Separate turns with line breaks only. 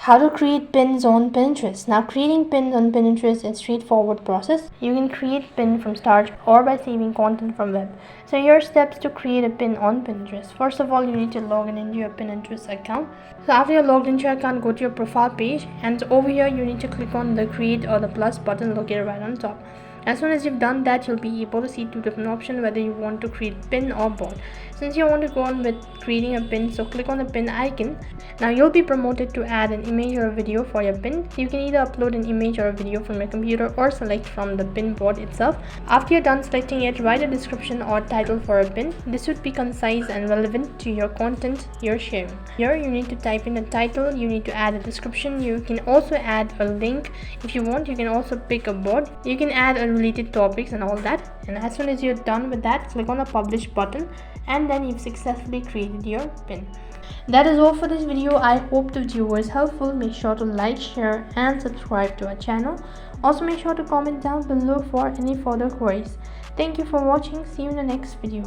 How to create pins on Pinterest. Now, creating pins on Pinterest is a straightforward process. You can create pin from start or by saving content from web. So your steps to create a pin on Pinterest. First of all, you need to log in into your Pinterest account. So after you're logged into your account, go to your profile page, and over here you need to click on the create or the plus button located right on top. As soon as you've done that, you'll be able to see two different options whether you want to create pin or board. Since you want to go on with creating a pin, so click on the pin icon. Now you'll be promoted to add an image or a video for your pin. You can either upload an image or a video from your computer or select from the pin board itself. After you're done selecting it, write a description or title for a pin. This should be concise and relevant to your content you're sharing. Here you need to type in the title, you need to add a description. You can also add a link if you want. You can also pick a board. You can add a related topics and all that. And as soon as you're done with that, click on the publish button, and then you've successfully created your pin. That is all for this video. I hope the video was helpful. Make sure to like, share and subscribe to our channel. Also make sure to comment down below for any further queries. Thank you for watching. See you in the next video.